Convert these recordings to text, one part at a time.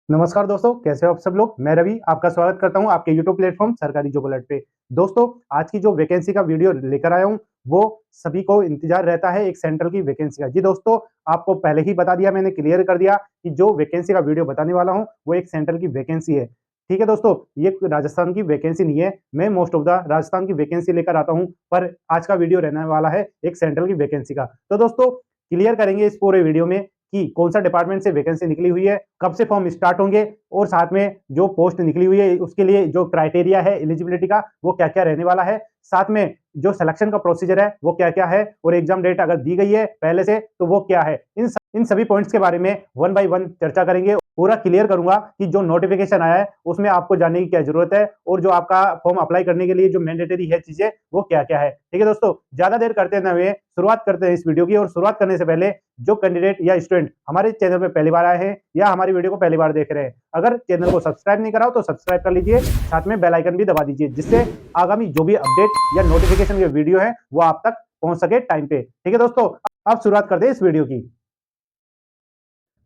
नमस्कार दोस्तों, कैसे हो आप सब लोग। मैं रवि आपका स्वागत करता हूं आपके यूट्यूब प्लेटफॉर्म सरकारी जॉब अलर्ट पे। दोस्तों, आज की जो वैकेंसी का वीडियो लेकर आया हूं वो सभी को इंतजार रहता है एक सेंट्रल की वैकेंसी का। जी दोस्तों, आपको पहले ही बता दिया, मैंने क्लियर कर दिया कि जो वैकेंसी का वीडियो बताने वाला हूं वो एक सेंट्रल की वैकेंसी है। ठीक है दोस्तों, ये राजस्थान की वैकेंसी नहीं है। मैं मोस्ट ऑफ द राजस्थान की वैकेंसी लेकर आता हूं, पर आज का वीडियो रहने वाला है एक सेंट्रल की वैकेंसी का। तो दोस्तों, क्लियर करेंगे इस पूरे वीडियो में कि कौन सा डिपार्टमेंट से वैकेंसी निकली हुई है, कब से फॉर्म स्टार्ट होंगे और साथ में जो पोस्ट निकली हुई है उसके लिए जो क्राइटेरिया है एलिजिबिलिटी का वो क्या क्या रहने वाला है, साथ में जो सिलेक्शन का प्रोसीजर है वो क्या क्या है और एग्जाम डेट अगर दी गई है पहले से तो वो क्या है। इन सभी पॉइंट्स के बारे में वन बाय वन चर्चा करेंगे। पूरा क्लियर करूंगा कि जो नोटिफिकेशन आया है उसमें आपको जानने की क्या जरूरत है और जो आपका फॉर्म अप्लाई करने के लिए जो मैंडेटरी है चीजें वो क्या क्या है। ठीक है दोस्तों, ज्यादा देर करते न हुए शुरुआत करते हैं इस वीडियो की। और शुरुआत करने से पहले जो कैंडिडेट या स्टूडेंट हमारे चैनल पे पहली बार आए हैं या हमारी वीडियो को पहली बार देख रहे हैं, अगर चैनल को सब्सक्राइब नहीं करा हो तो सब्सक्राइब कर लीजिए, साथ में बेल आइकन भी दबा दीजिए जिससे आगामी जो भी अपडेट या नोटिफिकेशन के वीडियो है वो आप तक पहुंच सके टाइम पे। ठीक है दोस्तों, अब शुरुआत करते हैं इस वीडियो की।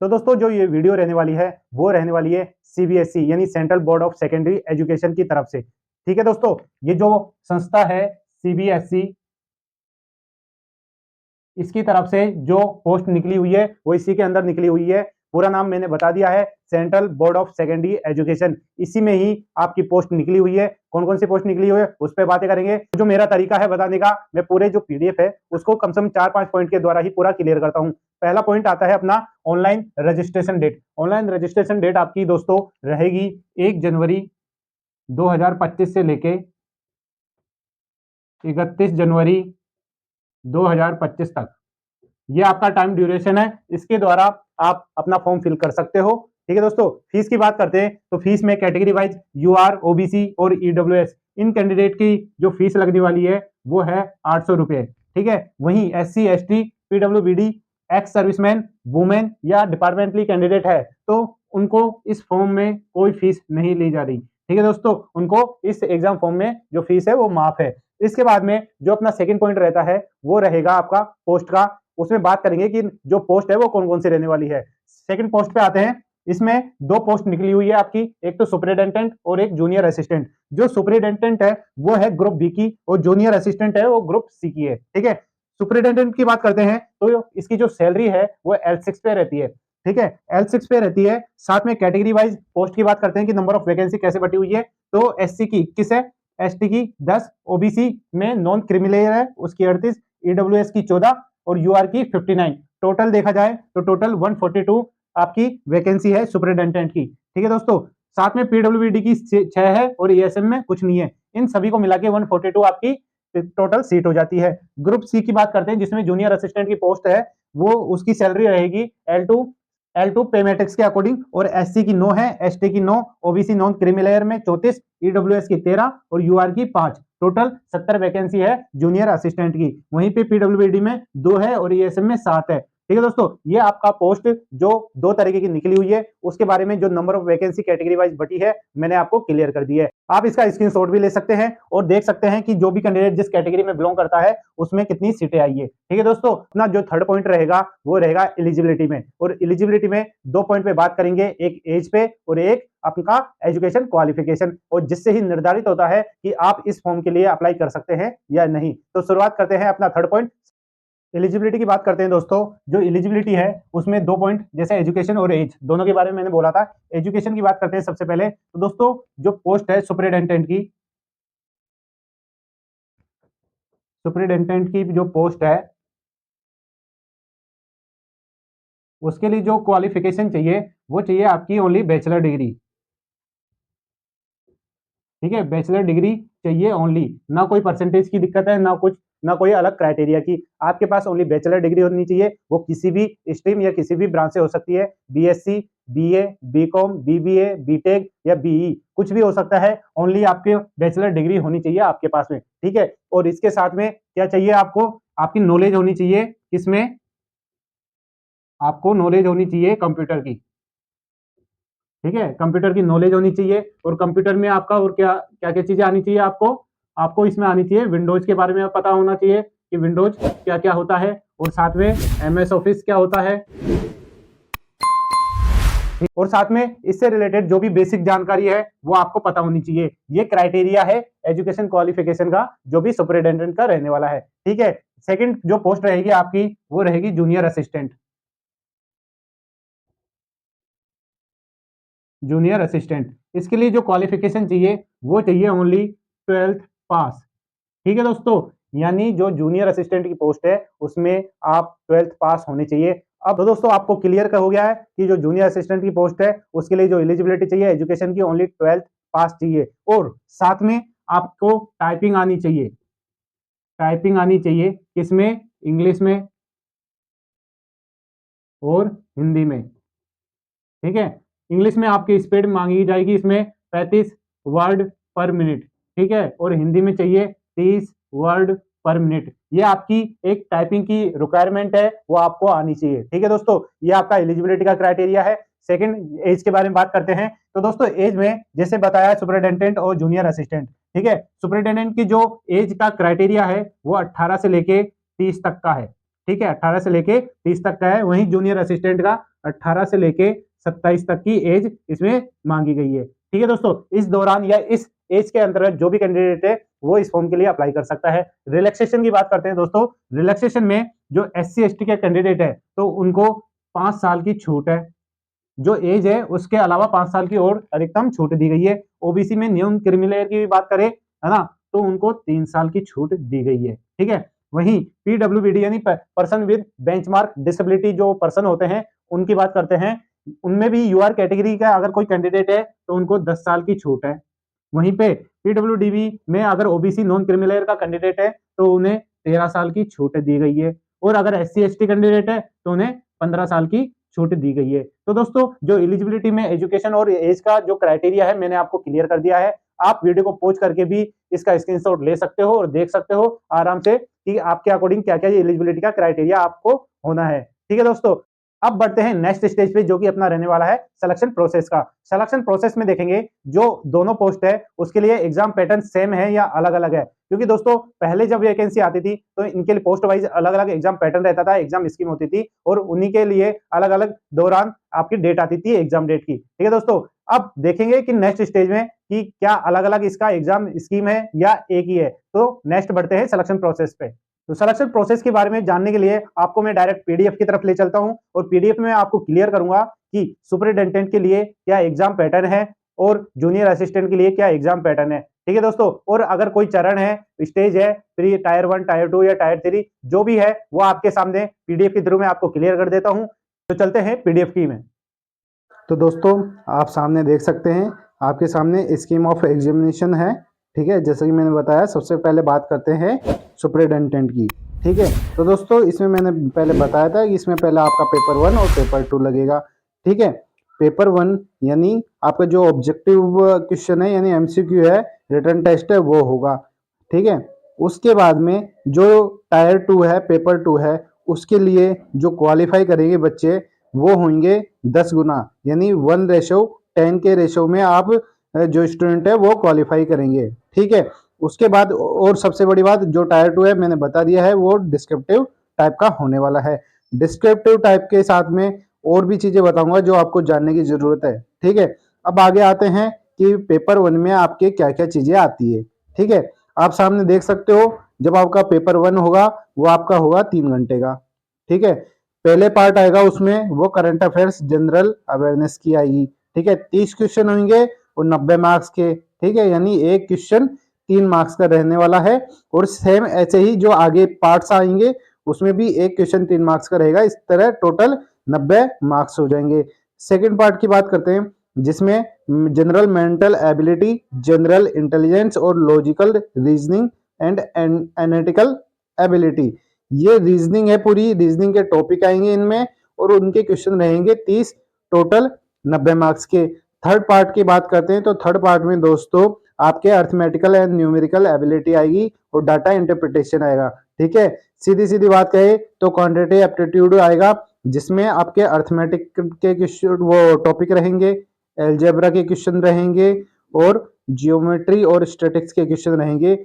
तो दोस्तों, जो ये वीडियो रहने वाली है वो रहने वाली है सीबीएसई यानी central board of secondary education की तरफ से। ठीक है दोस्तों, ये जो संस्था है सीबीएसई, इसकी तरफ से जो पोस्ट निकली हुई है वो इसी के अंदर निकली हुई है। पूरा नाम मैंने बता दिया है, central board of secondary education. इसी में ही आपकी पोस्ट निकली हुई है। कौन कौन सी पोस्ट निकली हुई है उस पर बातें करेंगे। जो मेरा तरीका है बताने का, मैं पूरे जो पीडीएफ है उसको कम से कम 4-5 पॉइंट के द्वारा ही पूरा क्लियर करता हूं। पहला पॉइंट आता है अपना online registration date. Online registration date आपकी दोस्तों रहेगी 1 जनवरी 2025 से लेके 31 जनवरी 2025 तक। ये आपका टाइम ड्यूरेशन है, इसके द्वारा आप अपना फॉर्म फिल कर सकते हो। ठीक है दोस्तों, फीस की बात करते हैं तो फीस में कैटेगरी वाइज यूआर, ओबीसी और ईडब्ल्यूएस इन कैंडिडेट की जो फीस लगने वाली है वो है 800 रुपए। ठीक है, वहीं SC, ST, PWBD, ex serviceman, women या डिपार्टमेंटली कैंडिडेट है तो उनको इस फॉर्म में कोई फीस नहीं ली जा रही। ठीक है दोस्तों, उनको इस एग्जाम फॉर्म में जो फीस है वो माफ है। इसके बाद में जो अपना सेकंड पॉइंट रहता है वो रहेगा आपका पोस्ट का। उसमें बात करेंगे कि जो पोस्ट है वो कौन कौन सी रहने वाली है। सेकंड पोस्ट पे आते हैं, इसमें दो पोस्ट निकली हुई है आपकी, एक तो सुपरिटेंडेंट और एक जूनियर असिस्टेंट। जो सुपरिटेंडेंट है वो है ग्रुप बी की और जूनियर असिस्टेंट है वो ग्रुप सी की है। ठीक है, सुपरिटेंडेंट की बात करते हैं तो इसकी जो सैलरी है वो L6 पे रहती है। ठीक है, L6 पे रहती है। साथ में कैटेगरी वाइज पोस्ट की बात करते हैं कि नंबर ऑफ वैकेंसी कैसे बटी हुई है, तो एससी की 21 है, एसटी की 10, ओबीसी में नॉन क्रिमिनल है उसकी 38, ईडब्ल्यूएस की 14 और यूआर की 59। टोटल देखा जाए तो टोटल 142 आपकी वैकेंसी है सुपरिटेंडेंट की। ठीक है दोस्तों, साथ में पीडब्ल्यूडी की 6 है और ईएसएम में कुछ नहीं है। इन सभी को मिला के 142 आपकी टोटल सीट हो जाती है। ग्रुप सी की बात करते हैं जिसमें जूनियर असिस्टेंट की पोस्ट है, वो उसकी सैलरी रहेगी L2 पे मैट्रिक्स के अकॉर्डिंग और एससी की 9 है, एसटी की 9, ओबीसी नॉन क्रिमिनल में 34, ईडब्ल्यूएस की 13 और यूआर की 5। टोटल 70 वैकेंसी है जूनियर असिस्टेंट की। वहीं पे पीडब्ल्यूडी में 2 है और ईएसएम में 7 है। ठीक है दोस्तों, ये आपका पोस्ट जो दो तरीके की निकली हुई है उसके बारे में जो number of vacancy category wise बटी है मैंने आपको क्लियर कर दी है। आप इसका स्क्रीनशॉट भी ले सकते हैं और देख सकते हैं कि जो भी कैंडिडेट जिस कैटेगरी में बिलोंग करता है उसमें कितनी सीटें आई है। ठीक है दोस्तों, अपना जो थर्ड पॉइंट रहेगा वो रहेगा एलिजिबिलिटी में। और एलिजिबिलिटी में दो पॉइंट पे बात करेंगे, एक एज पे और एक आपका एजुकेशन क्वालिफिकेशन, और जिससे ही निर्धारित होता है कि आप इस फॉर्म के लिए अप्लाई कर सकते हैं या नहीं। तो शुरुआत करते हैं अपना थर्ड पॉइंट, एलिजिबिलिटी की बात करते हैं दोस्तों। जो एलिजिबिलिटी है उसमें दो पॉइंट, जैसे एजुकेशन और एज दोनों के बारे में मैंने बोला था। एजुकेशन की बात करते हैं सबसे पहले तो दोस्तों, जो पोस्ट है सुपरिटेंडेंट की जो पोस्ट है उसके लिए जो क्वालिफिकेशन चाहिए वो चाहिए आपकी ओनली बैचलर डिग्री। ठीक है, बैचलर डिग्री चाहिए ओनली, ना कोई परसेंटेज की दिक्कत है, ना कुछ, ना कोई अलग क्राइटेरिया की। आपके पास ओनली बैचलर डिग्री होनी चाहिए। वो किसी भी स्ट्रीम या किसी भी ब्रांच से हो सकती है, BSc, BA, BCom, BBA, BTech या बीई, कुछ भी हो सकता है। ओनली आपके बैचलर डिग्री होनी चाहिए आपके पास में। ठीक है, और इसके साथ में क्या चाहिए आपको, आपकी नॉलेज होनी चाहिए किसमें, आपको नॉलेज होनी चाहिए कंप्यूटर की। ठीक है, कंप्यूटर की नॉलेज होनी चाहिए। और कंप्यूटर में आपका और क्या क्या क्या चीजें आनी चाहिए आपको, आपको इसमें आनी चाहिए विंडोज के बारे में पता होना चाहिए कि विंडोज क्या क्या होता है, और साथ में एमएस ऑफिस क्या होता है, और साथ में इससे रिलेटेड जो भी बेसिक जानकारी है वो आपको पता होनी चाहिए। ये क्राइटेरिया है एजुकेशन क्वालिफिकेशन का जो भी सुपरिटेंडेंट का रहने वाला है। ठीक है, सेकंड जो पोस्ट रहेगी आपकी वो रहेगी जूनियर असिस्टेंट। जूनियर असिस्टेंट, इसके लिए जो क्वालिफिकेशन चाहिए वो चाहिए ओनली 12th पास। ठीक है दोस्तों, यानी जो जूनियर असिस्टेंट की पोस्ट है उसमें आप 12th पास होने चाहिए। अब तो दोस्तों आपको क्लियर हो गया है कि जो जूनियर असिस्टेंट की पोस्ट है उसके लिए जो एलिजिबिलिटी चाहिए एजुकेशन की ओनली 12th पास चाहिए, और साथ में आपको टाइपिंग आनी चाहिए। टाइपिंग आनी चाहिए किसमें? इंग्लिश में और हिंदी में। ठीक है, इंग्लिश में आपकी स्पीड मांगी जाएगी इसमें 35 वर्ड पर मिनट। ठीक है, और हिंदी में चाहिए 30 वर्ड पर मिनट। ये आपकी एक टाइपिंग की रिक्वायरमेंट है, वो आपको आनी चाहिए। ठीक है दोस्तों, ये आपका एलिजिबिलिटी का क्राइटेरिया है। सेकंड, एज के बारे में बात करते हैं तो दोस्तों एज में जैसे बताया सुपरिटेंडेंट और जूनियर असिस्टेंट। ठीक है, सुपरिटेंडेंट की जो एज का क्राइटेरिया है वो 18 से लेके 30 तक का है। ठीक है, 18 से लेके 30 तक का है। वहीं जूनियर असिस्टेंट का 18 से लेके 27 तक की एज इसमें मांगी गई है। ठीक है दोस्तों, इस दौरान या इस एज के अंतर्गत जो भी कैंडिडेट है वो इस फॉर्म के लिए अप्लाई कर सकता है। रिलैक्सेशन की बात करते हैं दोस्तों, रिलैक्सेशन में जो SC ST के कैंडिडेट है तो उनको 5 साल की छूट है। जो एज है उसके अलावा 5 साल की और अधिकतम छूट दी गई है। ओबीसी में न्यून क्रिमिलेयर की बात करें, है ना, तो उनको 3 साल की छूट दी गई है। ठीक है, वहीं पीडब्ल्यूबीडी यानी पर्सन विद बेंचमार्क डिसेबिलिटी जो पर्सन होते हैं उनकी बात करते हैं, उनमें भी यूआर कैटेगरी का अगर कोई कैंडिडेट है तो उनको 10 साल की छूट है। वहीं पे पीडब्ल्यूडीबी में अगर ओबीसी नॉन क्रिमिलेयर का कैंडिडेट है तो उन्हें 13 साल की छूट दी गई है, और अगर SC ST कैंडिडेट है तो उन्हें 15 साल की छूट दी गई है। तो दोस्तों जो एलिजिबिलिटी में एजुकेशन और एज का जो क्राइटेरिया है मैंने आपको क्लियर कर दिया है। आप वीडियो को पॉज करके भी इसका स्क्रीनशॉट ले सकते हो और देख सकते हो आराम से कि आपके अकॉर्डिंग क्या क्या एलिजिबिलिटी का क्राइटेरिया आपको होना है। ठीक है दोस्तों, अब बढ़ते हैं नेक्स्ट स्टेज पे जो कि अपना रहने वाला है सिलेक्शन प्रोसेस का। सिलेक्शन प्रोसेस में देखेंगे जो दोनों पोस्ट है उसके लिए एग्जाम पैटर्न सेम है या अलग अलग है, क्योंकि दोस्तों पहले जब वैकेंसी आती थी तो इनके लिए पोस्ट वाइज अलग अलग एग्जाम पैटर्न रहता था, एग्जाम स्कीम होती थी और उन्हीं के लिए अलग अलग दौरान आपकी डेट आती थी एग्जाम डेट की। ठीक है दोस्तों, अब देखेंगे कि नेक्स्ट स्टेज में कि क्या अलग अलग इसका एग्जाम स्कीम है या एक ही है। तो नेक्स्ट बढ़ते हैं सिलेक्शन प्रोसेस पे। तो सिलेक्शन प्रोसेस के बारे में जानने के लिए आपको मैं डायरेक्ट पीडीएफ की तरफ ले चलता हूं और पीडीएफ में आपको क्लियर करूंगा कि सुपरिटेंडेंट के लिए क्या एग्जाम पैटर्न है और जूनियर असिस्टेंट के लिए क्या एग्जाम पैटर्न है। ठीक है दोस्तों, और अगर कोई चरण है, स्टेज है, फिर टायर 1, टायर 2 या टायर 3 जो भी है वो आपके सामने पीडीएफ के थ्रू में आपको क्लियर कर देता हूं। तो चलते हैं पीडीएफ की में। तो दोस्तों आप सामने देख सकते हैं, आपके सामने स्कीम ऑफ एग्जामिनेशन है। ठीक है, जैसे कि मैंने बताया सबसे पहले बात करते हैं सुपरिटेंडेंट की। ठीक है, तो दोस्तों इसमें मैंने पहले बताया था कि इसमें पहले आपका पेपर 1 और पेपर 2 लगेगा। ठीक है, पेपर 1 यानी आपका जो ऑब्जेक्टिव क्वेश्चन है यानी MCQ है, रिटन टेस्ट है वो होगा। ठीक है, उसके बाद में जो टायर 2 है, पेपर 2 है, उसके लिए जो क्वालिफाई करेंगे बच्चे वो होंगे 10 गुना यानी 1:10 के रेशो में आप जो स्टूडेंट है वो क्वालिफाई करेंगे। ठीक है, उसके बाद और सबसे बड़ी बात जो टायर 2 है मैंने बता दिया है वो डिस्क्रिप्टिव टाइप का होने वाला है। डिस्क्रिप्टिव टाइप के साथ में और भी चीजें बताऊंगा जो आपको जानने की जरूरत है। ठीक है, अब आगे आते हैं कि पेपर 1 में आपके क्या क्या चीजें आती है। ठीक है, आप सामने देख सकते हो जब आपका पेपर 1 होगा वो आपका होगा 3 घंटे का। ठीक है, पहले पार्ट आएगा उसमें वो करंट अफेयर्स जनरल अवेयरनेस की आएगी। ठीक है, 30 क्वेश्चन होंगे और 90 मार्क्स के। ठीक है, यानी एक क्वेश्चन 3 मार्क्स का रहने वाला है, और सेम ऐसे ही जो आगे पार्ट्स आएंगे उसमें भी एक क्वेश्चन 3 मार्क्स का रहेगा। इस तरह टोटल 90 मार्क्स हो जाएंगे। सेकेंड पार्ट की बात करते हैं जिसमें general mental ability, general intelligence और logical reasoning and analytical ability. ये रीजनिंग है, पूरी रीजनिंग के टॉपिक आएंगे इनमें और उनके क्वेश्चन रहेंगे 30, टोटल 90 मार्क्स के। थर्ड पार्ट की बात करते हैं तो थर्ड पार्ट में दोस्तों आपके अर्थमेटिकल एंड न्यूमेरिकल एबिलिटी आएगी और डाटा इंटरप्रिटेशन आएगा। ठीक है, सीधी सीधी बात कहे तो क्वांटिटेटिव एप्टीट्यूड आएगा जिसमें आपके अर्थमेटिक के क्वेश्चन वो टॉपिक रहेंगे, एलजेब्रा के क्वेश्चन रहेंगे और जियोमेट्री और स्टैटिक्स के क्वेश्चन रहेंगे।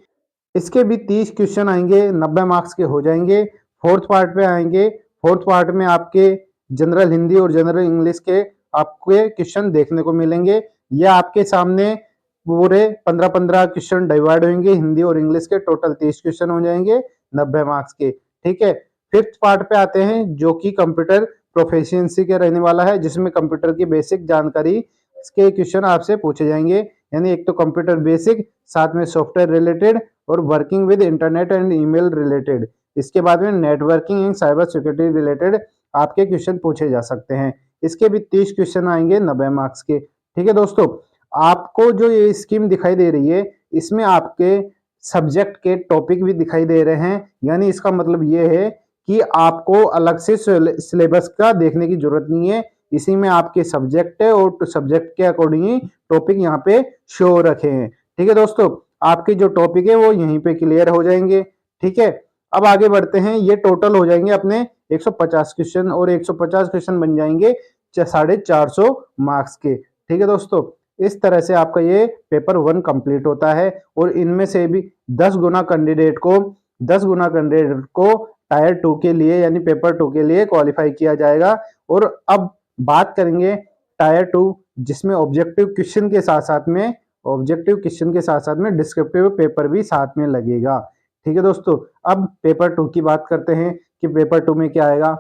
इसके भी 30 क्वेश्चन आएंगे, 90 मार्क्स के हो जाएंगे। फोर्थ पार्ट पे आएंगे, फोर्थ पार्ट में आपके जनरल हिंदी और जनरल इंग्लिश के आपके क्वेश्चन देखने को मिलेंगे। ये आपके सामने पूरे 15-15 क्वेश्चन डिवाइड होंगे, हिंदी और इंग्लिश के टोटल 30 क्वेश्चन हो जाएंगे 90 मार्क्स के। ठीक है, फिफ्थ पार्ट पे आते हैं जो कि कंप्यूटर प्रोफिशिएंसी के रहने वाला है, जिसमें कंप्यूटर की बेसिक जानकारी के क्वेश्चन आपसे पूछे जाएंगे। यानी एक तो कंप्यूटर बेसिक, साथ में सॉफ्टवेयर रिलेटेड और working with internet and email related. इसके बाद में networking and cyber security related आपके क्वेश्चन पूछे जा सकते हैं। इसके भी 30 क्वेश्चन आएंगे 90 मार्क्स के। ठीक है दोस्तों, आपको जो ये स्कीम दिखाई दे रही है, इसमें आपके सब्जेक्ट के टॉपिक भी दिखाई दे रहे हैं। यानी इसका मतलब ये है कि आपको अलग से सिलेबस का देखने की जरूरत नहीं है, इसी में आपके सब्जेक्ट है और सब्जेक्ट के अकॉर्डिंग ही टॉपिक यहाँ पे शो रखे हैं। ठीक है दोस्तों, आपके जो टॉपिक है वो यहीं पे क्लियर हो जाएंगे। ठीक है, अब आगे बढ़ते हैं। ये टोटल हो जाएंगे अपने 150 क्वेश्चन और 150 क्वेश्चन बन जाएंगे 450 मार्क्स के। ठीक है दोस्तों, इस तरह से आपका ये पेपर 1 कंप्लीट होता है और इनमें से भी 10 गुना कैंडिडेट को टायर 2 के लिए यानी पेपर 2 के लिए क्वालिफाई किया जाएगा। और अब बात करेंगे टायर 2, जिसमें ऑब्जेक्टिव क्वेश्चन के साथ साथ में डिस्क्रिप्टिव पेपर भी साथ में लगेगा। ठीक है दोस्तों, अब पेपर 2 की बात करते हैं कि पेपर 2 में क्या आएगा।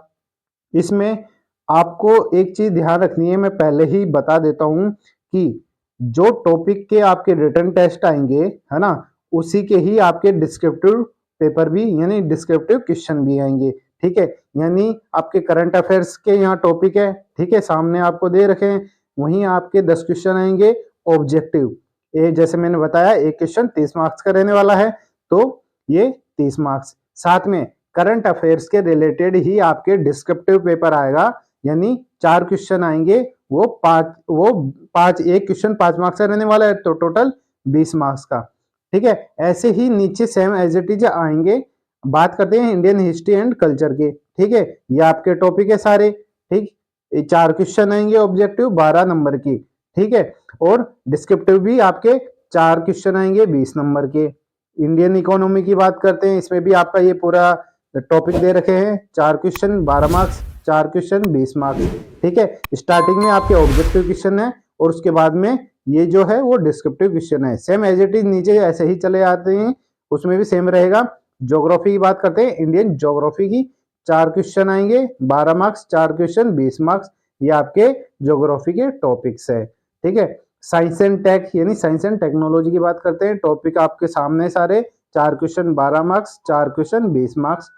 इसमें आपको एक चीज ध्यान रखनी है, मैं पहले ही बता देता हूं कि जो टॉपिक के आपके रिटन टेस्ट आएंगे, है ना, उसी के ही आपके डिस्क्रिप्टिव पेपर भी यानी डिस्क्रिप्टिव क्वेश्चन भी आएंगे। ठीक है, यानी आपके करंट अफेयर्स के यहाँ टॉपिक है, ठीक है, सामने आपको दे रखे हैं, वहीं आपके 10 क्वेश्चन आएंगे ऑब्जेक्टिव। ये जैसे मैंने बताया, एक क्वेश्चन 30 मार्क्स का रहने वाला है, तो ये 30 मार्क्स। साथ में करंट अफेयर्स के रिलेटेड ही आपके डिस्क्रिप्टिव पेपर आएगा, यानी 4 क्वेश्चन आएंगे, वो पांच एक क्वेश्चन 5 मार्क्स का रहने वाला है, तो टोटल 20 मार्क्स का। ठीक है, ऐसे ही नीचे सेम एज इट इज आएंगे। बात करते हैं इंडियन हिस्ट्री एंड कल्चर के। ठीक है, ये आपके टॉपिक है सारे। ठीक, 4 क्वेश्चन आएंगे ऑब्जेक्टिव 12 नंबर की। ठीक है, और डिस्क्रिप्टिव भी आपके 4 क्वेश्चन आएंगे 20 नंबर के। इंडियन इकोनॉमी की बात करते हैं, इसमें भी आपका ये पूरा टॉपिक दे रखे हैं, 4 क्वेश्चन 12 मार्क्स, 4 क्वेश्चन 20 मार्क्स। ठीक है, स्टार्टिंग में आपके ऑब्जेक्टिव क्वेश्चन है और उसके बाद में ये जो है वो डिस्क्रिप्टिव क्वेश्चन है। सेम एज इट इज नीचे ऐसे ही चले आते हैं, उसमें भी सेम रहेगा। ज्योग्राफी की बात करते हैं, इंडियन ज्योग्राफी की 4 क्वेश्चन आएंगे 12 मार्क्स, 4 क्वेश्चन 20 मार्क्स। ये आपके ज्योग्राफी के टॉपिक्स है। ठीक है, साइंस एंड टेक यानी साइंस एंड टेक्नोलॉजी की बात करते हैं, टॉपिक आपके सामने सारे, 4 क्वेश्चन 12 मार्क्स, 4 क्वेश्चन 20 मार्क्स।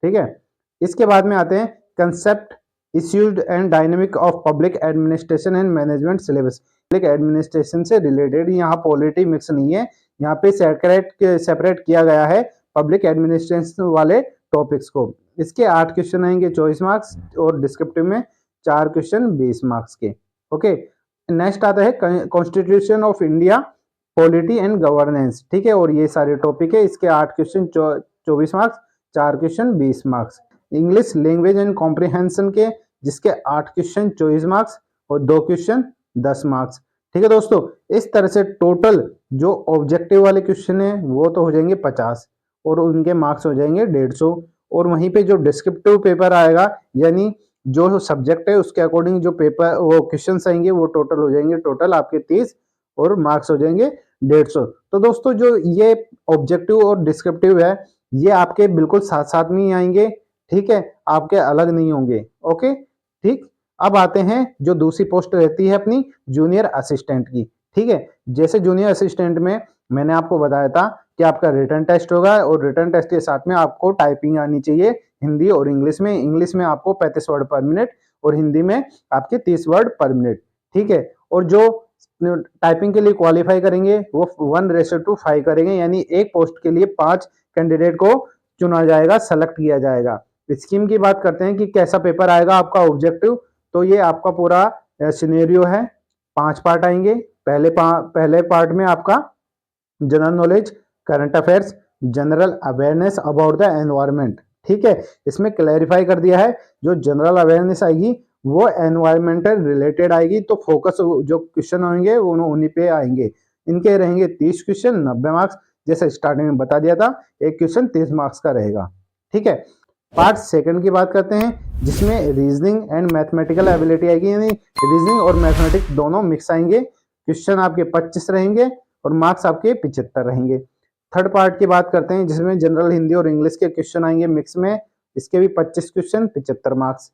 ठीक है, इसके बाद में आते हैं concept issued and dynamic of public administration and management syllabus. Public administration से रिलेटेड, यहाँ पॉलिटी मिक्स नहीं है, यहाँ पे सेपरेट किया गया है पब्लिक एडमिनिस्ट्रेशन वाले टॉपिक्स को। इसके 8 क्वेश्चन आएंगे 24 मार्क्स और डिस्क्रिप्टिव में 4 क्वेश्चन 20 मार्क्स के। ओके, नेक्स्ट आता है constitution of India, polity and governance. ठीक है, और ये सारे टॉपिक है, इसके 8 question 24 marks, 4 question 20 marks. English language and comprehension के, जिसके 8 क्वेश्चन 24 मार्क्स और 2 क्वेश्चन 10 मार्क्स। ठीक है दोस्तों, इस तरह से टोटल जो ऑब्जेक्टिव वाले क्वेश्चन है वो तो हो जाएंगे 50 और उनके मार्क्स हो जाएंगे 150। और वहीं पे जो डिस्क्रिप्टिव पेपर आएगा, यानी जो सब्जेक्ट है उसके अकॉर्डिंग जो पेपर वो क्वेश्चन आएंगे, वो टोटल हो जाएंगे, टोटल आपके 30 और मार्क्स हो जाएंगे 150। तो दोस्तों, जो ये ऑब्जेक्टिव और डिस्क्रिप्टिव है, ये आपके बिल्कुल साथ साथ में ही आएंगे। ठीक है, आपके अलग नहीं होंगे। ओके, ठीक। अब आते हैं जो दूसरी पोस्ट रहती है अपनी जूनियर असिस्टेंट की। ठीक है, जैसे जूनियर असिस्टेंट में मैंने आपको बताया था कि आपका रिटन टेस्ट होगा और रिटन टेस्ट के साथ में आपको टाइपिंग आनी चाहिए हिंदी और इंग्लिश में। इंग्लिश में आपको 35 वर्ड पर मिनट और हिंदी में आपके 30 वर्ड पर मिनट। ठीक है, और जो टाइपिंग के लिए क्वालिफाई करेंगे वो 1:5 करेंगे, यानी एक पोस्ट के लिए 5 कैंडिडेट को चुना जाएगा, सेलेक्ट किया जाएगा। स्कीम की बात करते हैं कि कैसा पेपर आएगा आपका ऑब्जेक्टिव, तो ये आपका पूरा सिनेरियो है। 5 पार्ट आएंगे। पहले पार्ट में आपका general knowledge, current affairs, general awareness about the environment. ठीक है, इसमें क्लैरिफाई कर दिया है जो जनरल अवेयरनेस आएगी वो एनवायरमेंटल रिलेटेड आएगी, तो फोकस जो क्वेश्चन होंगे वो उन्हीं पे आएंगे। इनके रहेंगे 30 क्वेश्चन 90 मार्क्स, जैसे स्टार्टिंग में बता दिया था, एक क्वेश्चन 30 मार्क्स का रहेगा। ठीक है, पार्ट सेकंड की बात करते हैं, जिसमें रीजनिंग एंड मैथमेटिकल एबिलिटी आएगी, यानी रीजनिंग और मैथमेटिक्स दोनों मिक्स आएंगे। क्वेश्चन आपके 25 रहेंगे और मार्क्स आपके 75 रहेंगे। थर्ड पार्ट की बात करते हैं, जिसमें जनरल हिंदी और इंग्लिश के क्वेश्चन आएंगे मिक्स में, इसके भी 25 क्वेश्चन 75 मार्क्स।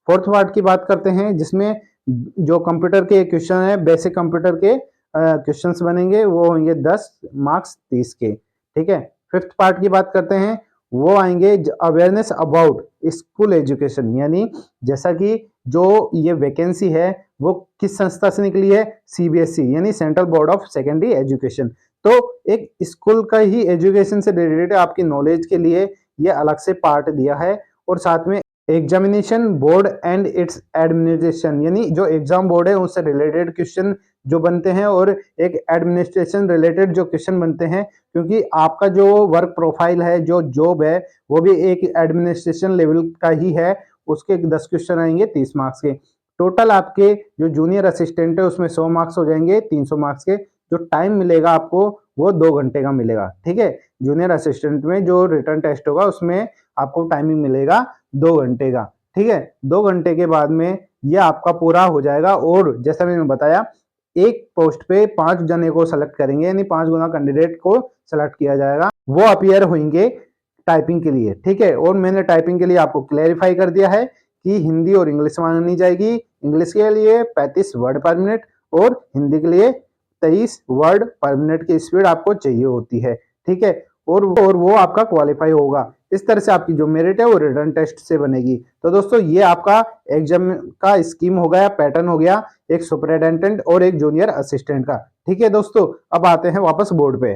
फोर्थ पार्ट की बात करते हैं, जिसमें जो कंप्यूटर के क्वेश्चन है, बेसिक कंप्यूटर के क्वेश्चंस बनेंगे, वो होंगे 10 मार्क्स 30 के। ठीक है। फिफ्थ पार्ट की बात करते हैं, वो आएंगे अवेयरनेस अबाउट स्कूल एजुकेशन, यानी जैसा कि जो ये वैकेंसी है वो किस संस्था से निकली है, सीबीएसई यानी central board of secondary education. तो एक स्कूल का ही एजुकेशन से रिलेटेड आपकी नॉलेज के लिए ये अलग से पार्ट दिया है। और साथ में examination board and it's administration, यानी जो एग्जाम बोर्ड है उससे रिलेटेड क्वेश्चन जो बनते हैं और एक एडमिनिस्ट्रेशन रिलेटेड जो क्वेश्चन बनते हैं, क्योंकि आपका जो वर्क प्रोफाइल है, जो जॉब है, वो भी एक एडमिनिस्ट्रेशन लेवल का ही है। उसके 10 क्वेश्चन आएंगे 30 मार्क्स के। टोटल आपके जो जूनियर असिस्टेंट है उसमें 100 मार्क्स हो जाएंगे 300 मार्क्स के। जो टाइम मिलेगा आपको वो 2 घंटे का मिलेगा। ठीक है। जूनियर असिस्टेंट में जो रिटर्न टेस्ट होगा उसमें आपको टाइमिंग मिलेगा 2 घंटे का। ठीक है। 2 घंटे के बाद में ये आपका पूरा हो जाएगा। और जैसा मैंने बताया, एक पोस्ट पे 5 जने को सेलेक्ट करेंगे, यानी 5 गुना कैंडिडेट को सेलेक्ट किया जाएगा, वो अपीयर होंगे टाइपिंग के लिए। ठीक है। और मैंने टाइपिंग के लिए आपको क्लैरिफाई कर दिया है कि हिंदी और इंग्लिश मांगी जाएगी। इंग्लिश के लिए 35 वर्ड पर मिनट और हिंदी के लिए 23 वर्ड पर मिनट की स्पीड आपको चाहिए होती है। ठीक है। और वो आपका क्वालिफाई होगा। इस तरह से आपकी जो मेरिट है वो रिटर्न टेस्ट से बनेगी। तो दोस्तों ये आपका एग्जाम का स्कीम हो गया, पैटर्न हो गया, एक सुपरिटेंडेंट और एक जूनियर असिस्टेंट का। ठीक है दोस्तों, अब आते हैं वापस बोर्ड पे।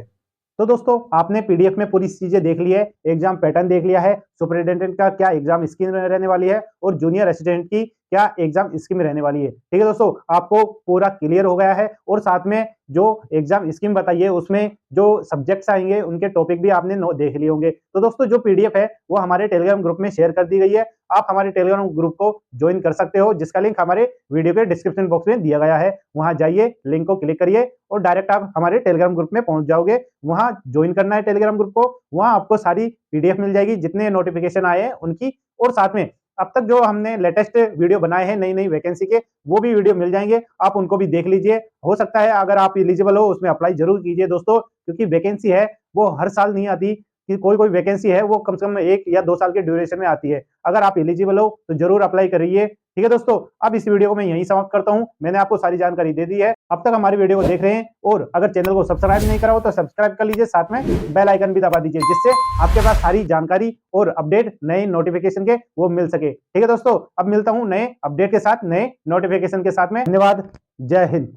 तो दोस्तों आपने पीडीएफ में पूरी चीजें देख ली है, एग्जाम पैटर्न देख लिया है, सुपरिटेंडेंट का क्या एग्जाम स्कीम रहने वाली है और जूनियर असिस्टेंट की क्या एग्जाम स्कीम रहने वाली है। ठीक है दोस्तों, आपको पूरा क्लियर हो गया है। और साथ में जो एग्जाम स्कीम बताइए उसमें जो सब्जेक्ट्स आएंगे उनके टॉपिक भी आपने देख लिए होंगे। तो दोस्तों जो पीडीएफ है वो हमारे टेलीग्राम ग्रुप में शेयर कर दी गई है। आप हमारे टेलीग्राम ग्रुप को ज्वाइन कर सकते हो, जिसका लिंक हमारे वीडियो के डिस्क्रिप्शन बॉक्स में दिया गया है। वहां जाइए, लिंक को क्लिक करिए और डायरेक्ट आप हमारे टेलीग्राम ग्रुप में पहुंच जाओगे। वहां ज्वाइन करना है टेलीग्राम ग्रुप को, वहां आपको सारी पीडीएफ मिल जाएगी जितने नोटिफिकेशन आए हैं उनकी। और साथ में अब तक जो हमने लेटेस्ट वीडियो बनाए हैं नई नई वैकेंसी के, वो भी वीडियो मिल जाएंगे, आप उनको भी देख लीजिए। हो सकता है अगर आप एलिजिबल हो उसमें अप्लाई जरूर कीजिए दोस्तों, क्योंकि वैकेंसी है वो हर साल नहीं आती। कि कोई कोई वैकेंसी है वो कम से कम 1 या 2 साल के ड्यूरेशन में आती है। अगर आप एलिजिबल हो तो जरूर अप्लाई करिए। ठीक है दोस्तों, अब इस वीडियो को मैं यहीं समाप्त करता हूं। मैंने आपको सारी जानकारी दे दी है। अब तक हमारी वीडियो को देख रहे हैं और अगर चैनल को सब्सक्राइब नहीं करा हो तो सब्सक्राइब कर लीजिए, साथ में बेल आइकन भी दबा दीजिए, जिससे आपके पास सारी जानकारी और अपडेट नए नोटिफिकेशन के वो मिल सके। ठीक है दोस्तों, अब मिलता हूं नए अपडेट के साथ, नए नोटिफिकेशन के साथ में। धन्यवाद। जय हिंद।